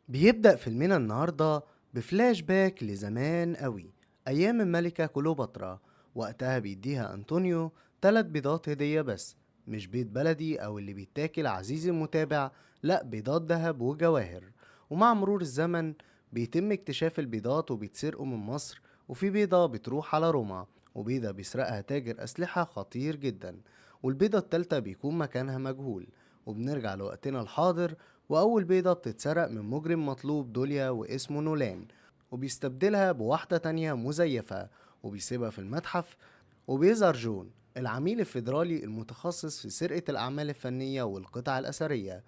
بيبدأ فيلمنا النهاردة بفلاش باك لزمان قوي، أيام الملكة كليوباترا. وقتها بيديها أنطونيو 3 بيضات هدية بس، مش بيض بلدي أو اللي بيتاكل عزيزي المتابع، لأ بيضات دهب وجواهر. ومع مرور الزمن بيتم اكتشاف البيضات وبيتسرقوا من مصر، وفي بيضة بتروح على روما، وبيضة بيسرقها تاجر أسلحة خطير جدا، والبيضة التالتة بيكون مكانها مجهول. وبنرجع لوقتنا الحاضر، وأول بيضة بتتسرق من مجرم مطلوب دوليا واسمه نولان، وبيستبدلها بواحدة تانية مزيفة وبيسيبها في المتحف. وبيظهر جون، العميل الفيدرالي المتخصص في سرقة الأعمال الفنية والقطع الأثرية،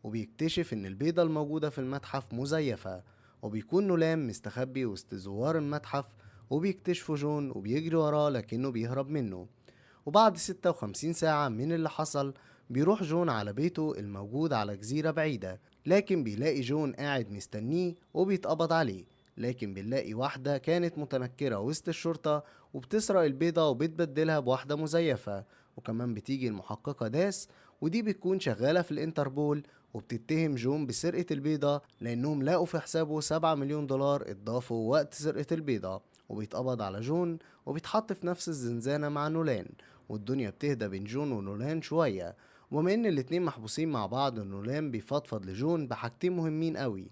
وبيكتشف إن البيضة الموجودة في المتحف مزيفة. وبيكون نولان مستخبي وسط زوار المتحف، وبيكتشفوا جون وبيجري وراه لكنه بيهرب منه. وبعد 56 ساعة من اللي حصل، بيروح جون على بيته الموجود على جزيرة بعيدة، لكن بيلاقي جون قاعد مستنيه وبيتقبض عليه. لكن بنلاقي واحدة كانت متنكرة وسط الشرطة وبتسرق البيضة وبتبدلها بواحدة مزيفة. وكمان بتيجي المحققة داس، ودي بتكون شغالة في الانتربول، وبتتهم جون بسرقة البيضة لأنهم لقوا في حسابه 7 مليون دولار اتضافوا وقت سرقة البيضة. وبيتقبض على جون وبيتحط في نفس الزنزانة مع نولان، والدنيا بتهدى بين جون ونولان شوية. وبما ان الاتنين محبوسين مع بعض، نولان بيفضفض لجون بحاجتين مهمين قوي.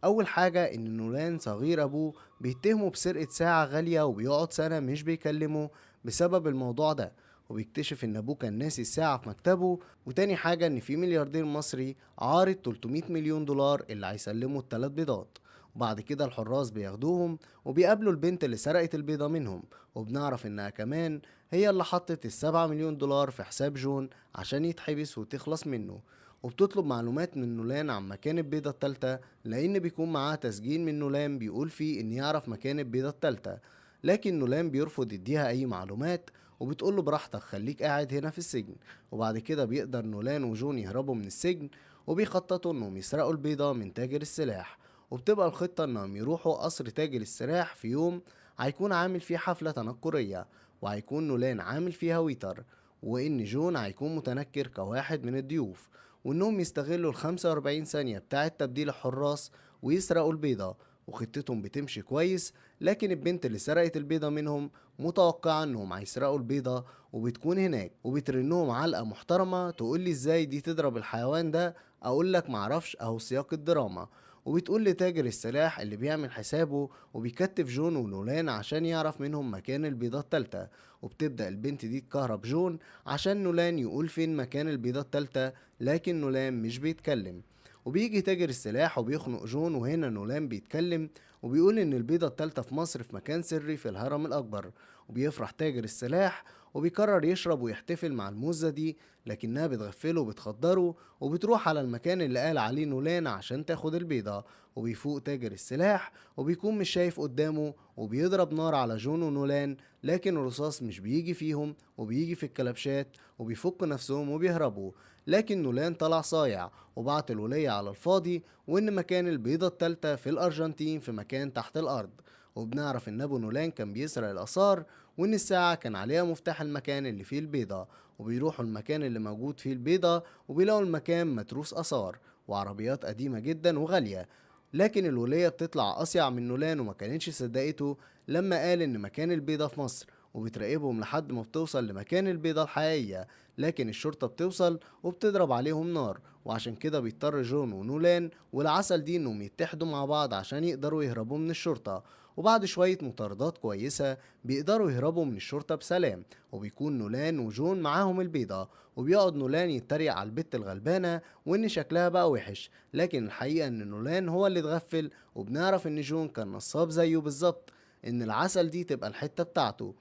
اول حاجة ان نولان صغير ابوه بيتهمه بسرقة ساعة غالية، وبيقعد سنة مش بيكلمه بسبب الموضوع ده، وبيكتشف ان ابوه كان ناسي الساعة في مكتبه. وتاني حاجة ان في ملياردير مصري عارض 300 مليون دولار اللي هيسلموا ال3 بيضات. وبعد كده الحراس بياخدوهم وبيقابلوا البنت اللي سرقت البيضة منهم، وبنعرف انها كمان هي اللي حطت ال7 مليون دولار في حساب جون عشان يتحبس وتخلص منه. وبتطلب معلومات من نولان عن مكان البيضة التالتة، لأن بيكون معاه تسجيل من نولان بيقول فيه إن يعرف مكان البيضة التالتة. لكن نولان بيرفض يديها أي معلومات، وبتقوله براحتك خليك قاعد هنا في السجن. وبعد كده بيقدر نولان وجون يهربوا من السجن، وبيخططوا إنهم يسرقوا البيضة من تاجر السلاح. وبتبقى الخطة إنهم يروحوا قصر تاجر السلاح في يوم هيكون عامل فيه حفلة تنكرية، وهيكون نولان عامل فيها ويتر، وإن جون هيكون متنكر كواحد من الضيوف، وإنهم يستغلوا ال45 ثانية بتاعة تبديل الحراس ويسرقوا البيضة. وخطتهم بتمشي كويس، لكن البنت اللي سرقت البيضة منهم متوقعة انهم هيسرقوا البيضة، وبتكون هناك وبترنهم علقة محترمة تقول لي ازاي دي تضرب الحيوان ده. اقول لك معرفش، اهو سياق الدراما. وبتقول لتاجر السلاح اللي بيعمل حسابه وبيكتف جون ونولان عشان يعرف منهم مكان البيضة التالتة. وبتبدأ البنت دي تكهرب جون عشان نولان يقول فين مكان البيضة التالتة، لكن نولان مش بيتكلم. وبيجي تاجر السلاح وبيخنق جون، وهنا نولان بيتكلم وبيقول ان البيضة التالتة في مصر في مكان سري في الهرم الاكبر. وبيفرح تاجر السلاح وبيقرر يشرب ويحتفل مع الموزة دي، لكنها بتغفله وبتخدره، وبتروح على المكان اللي قال عليه نولان عشان تاخد البيضة. وبيفوق تاجر السلاح وبيكون مش شايف قدامه، وبيضرب نار على جون ونولان، لكن الرصاص مش بيجي فيهم وبيجي في الكلبشات، وبيفكوا نفسهم وبيهربوا. لكن نولان طلع صايع وبعت الولية على الفاضي، وإن مكان البيضة التالتة في الأرجنتين في مكان تحت الأرض. وبنعرف إن أبو نولان كان بيسرق الآثار، وإن الساعة كان عليها مفتاح المكان اللي فيه البيضة. وبيروحوا المكان اللي موجود فيه البيضة وبيلاقوا المكان متروس آثار وعربيات قديمة جدا وغالية. لكن الولية بتطلع أصيع من نولان وما كانتش صدقته لما قال إن مكان البيضة في مصر، وبتراقبهم لحد ما بتوصل لمكان البيضة الحقيقية. لكن الشرطة بتوصل وبتضرب عليهم نار، وعشان كده بيضطر جون ونولان والعسل دي انهم يتحدوا مع بعض عشان يقدروا يهربوا من الشرطة. وبعد شوية مطاردات كويسة بيقدروا يهربوا من الشرطة بسلام، وبيكون نولان وجون معاهم البيضة. وبيقعد نولان يتريق على البت الغلبانة وان شكلها بقى وحش، لكن الحقيقة ان نولان هو اللي اتغفل. وبنعرف ان جون كان نصاب زيه بالظبط، ان العسل دي تبقى الحتة بتاعته،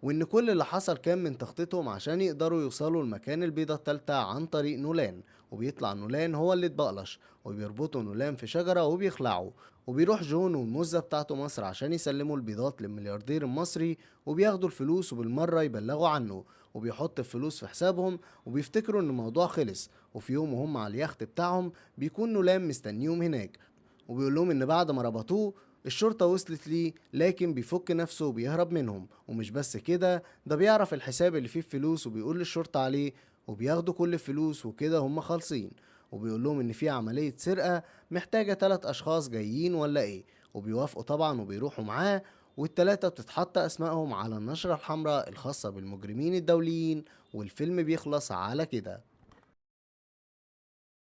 وإن كل اللي حصل كان من تخطيطهم عشان يقدروا يوصلوا لمكان البيضة التالتة عن طريق نولان. وبيطلع نولان هو اللي اتبقلش، وبيربطوا نولان في شجرة وبيخلعوا. وبيروح جون والمزة بتاعته مصر عشان يسلموا البيضات للملياردير المصري، وبياخدوا الفلوس وبالمرة يبلغوا عنه، وبيحط الفلوس في حسابهم وبيفتكروا ان الموضوع خلص. وفي يوم وهم على اليخت بتاعهم بيكون نولان مستنيهم هناك، وبيقول لهم ان بعد ما ربطوه الشرطة وصلت ليه، لكن بيفك نفسه وبيهرب منهم. ومش بس كده، ده بيعرف الحساب اللي فيه الفلوس وبيقول للشرطة عليه، وبياخدوا كل الفلوس وكده هم خالصين. وبيقول لهم ان في عملية سرقة محتاجة 3 اشخاص جايين ولا ايه، وبيوافقوا طبعا وبيروحوا معاه. والتلاتة بتتحط اسمائهم على النشرة الحمراء الخاصة بالمجرمين الدوليين، والفيلم بيخلص على كده.